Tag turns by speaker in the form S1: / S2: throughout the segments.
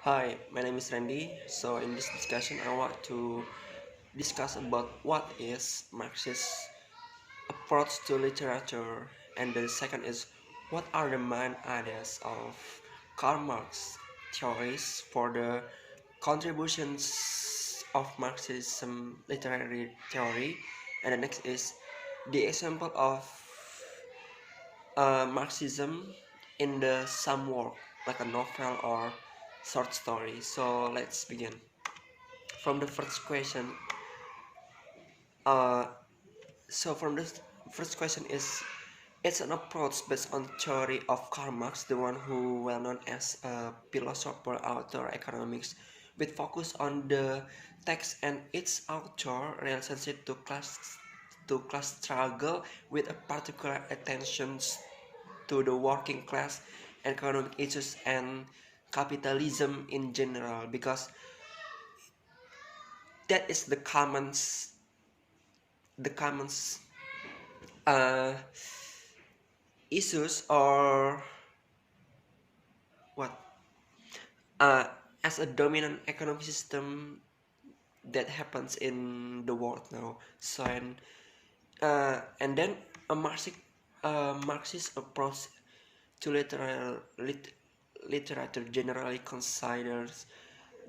S1: Hi, my name is Randy. So in this discussion, I want to discuss about what is Marxist approach to literature, and the second is what are the main ideas of Karl Marx theories for the contributions of Marxism literary theory, and the next is the example of Marxism in the some work like a novel or short story. So let's begin. From the first question, uh, from the first question is it's an approach based on theory of Karl Marx, the one who well known as a philosopher, author, economics, with focus on the text and its author relationship to class struggle, with a particular attention to the working class, economic issues, and capitalism in general, because that is the common uh, issues, or what, uh, as a dominant economic system that happens in the world now. So and then a Marxist approach to literature generally considers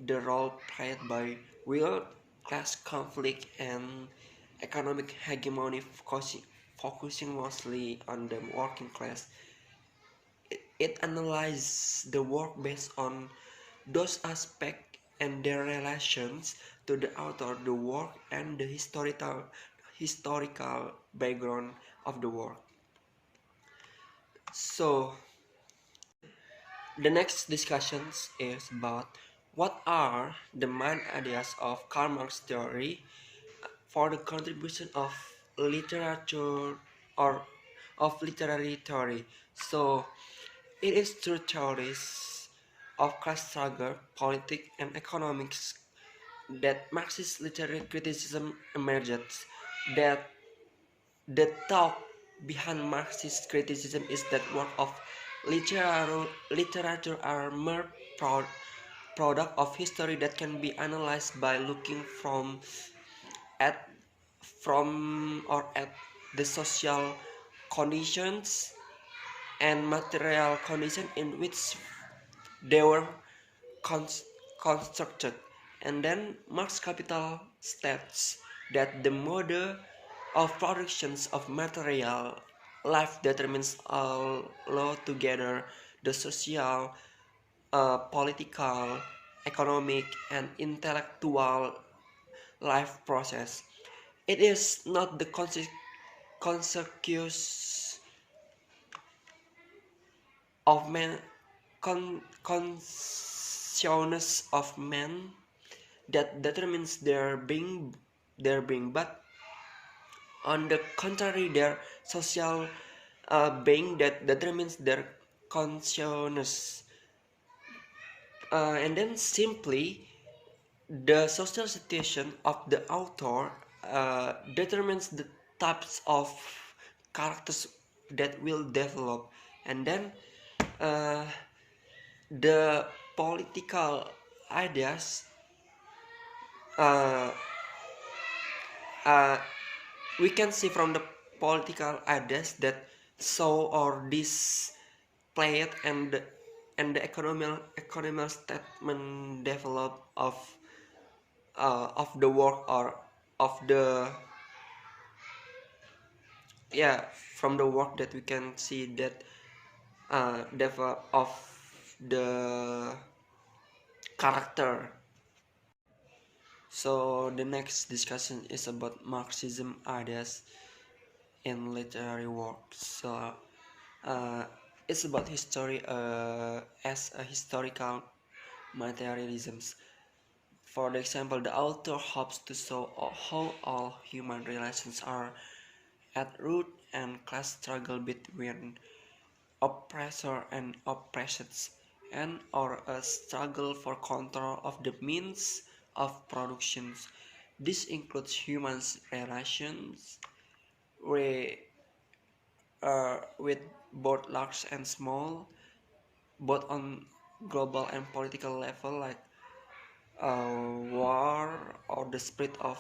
S1: the role played by real class conflict and economic hegemony, focusing mostly on the working class. It analyzes the work based on those aspects and their relations to the author, the work, and the historical background of the work. So the next discussions is about what are the main ideas of Karl Marx theory for the contribution of literature, or of literary theory. So it is through theories of class struggle, politics, and economics that Marxist literary criticism emerges. That the thought behind Marxist criticism is that work of literature are mere product of history that can be analyzed by looking at at the social conditions and material conditions in which they were cons- constructed. And then Marx Capital states that the mode of productions of material life determines all together the social, political, economic, and intellectual life process. It is not the consequence of man, consciousness of man that determines their being, but on the contrary, their social being that determines their consciousness. And then simply the social situation of the author determines the types of characters that will develop, and then uh, the political ideas, uh, uh, we can see from the political ideas that so or this played, and the economic statement develop of the work, or of the, yeah, from the work that we can see that develop of the character. So the next discussion is about Marxism ideas in literary works. So uh, it's about history as a historical materialism. For example, the author hopes to show how all human relations are at root and class struggle between oppressor and oppressed, and or a struggle for control of the means of production. This includes human relations with, with both large and small, both on global and political level, like war or the spread of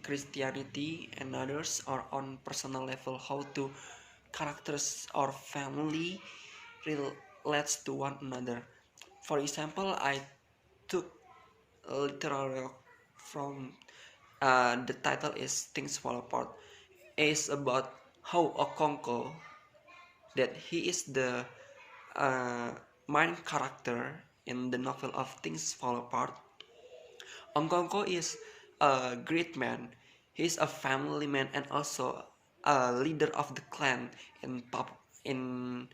S1: Christianity, and others, or on personal level, how to characters or family relates to one another. For example, I took literally from the title is Things Fall Apart. Is about how Okonko, that he is the uh, main character in the novel of Things Fall Apart. Okonko is a great man. He's a family man and also a leader of the clan in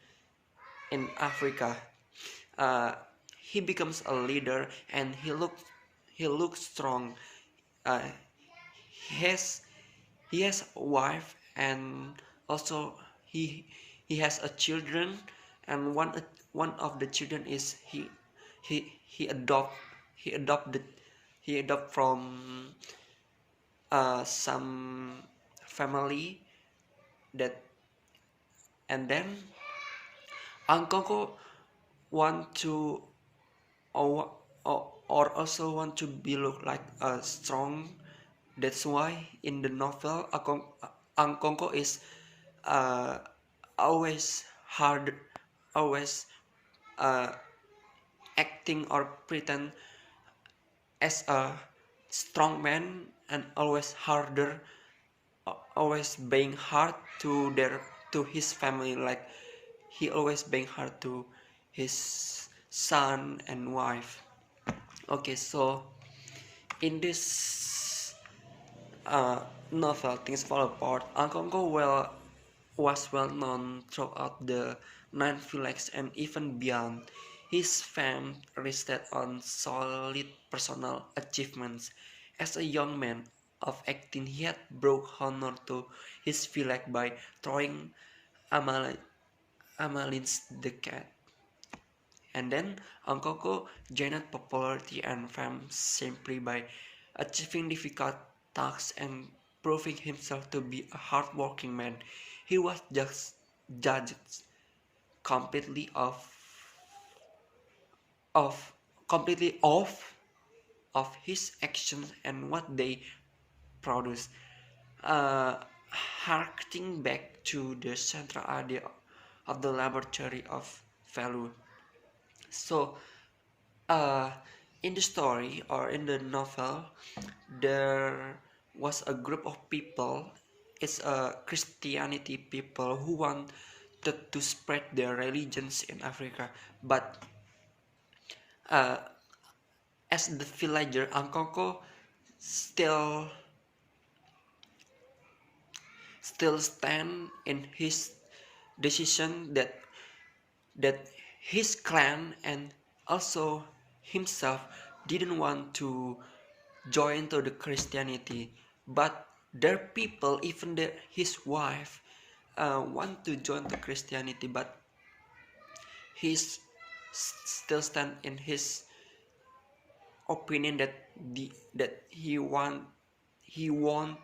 S1: in Africa. Uh, he becomes a leader and he looks strong. Uh, he has he has a wife, and also he has a children, and one of the children is he adopt he adopted he adopt from some family that. And then Angkoko want to, or also want to be look like a strong. That's why in the novel Angkoko is uh, always hard, always uh, acting or pretend as a strong man, and always harder, always being hard to his family, like he always being hard to his son and wife. Okay, so in this novel, Things Fall Apart, Angkongko was well known throughout the Nine Villages and even beyond. His fame rested on solid personal achievements. As a young man of 18, he had brought honor to his village by throwing Amal- Amalin's the cat. And then Angkoko gained popularity and fame simply by achieving difficult tasks and proving himself to be a hardworking man. He was just judged completely of completely of his actions and what they produce. Harking back to the central idea of the laboratory of value. So Uh, in the story or in the novel, there was a group of people. It's a Christianity people who wanted to spread their religions in Africa. But uh, as the villager, Angkoko still stand in his decision that his clan and also himself didn't want to join to the Christianity, but their people, even his wife, want to join the Christianity, but he's still stand in his opinion that he want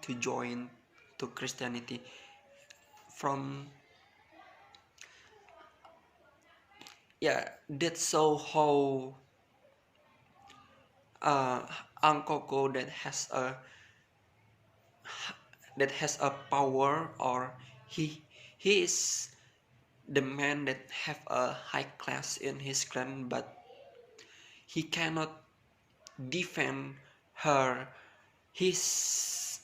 S1: to join to Christianity. From Yeah, that's so how uh, Angkoko that has a power, or he is the man that have a high class in his clan, but he cannot defend her his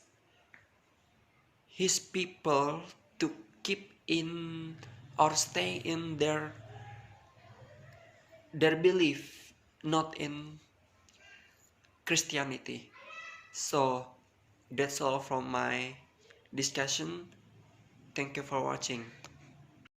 S1: his people to keep in or stay in their belief, not in Christianity. So that's all from my discussion. Thank you for watching.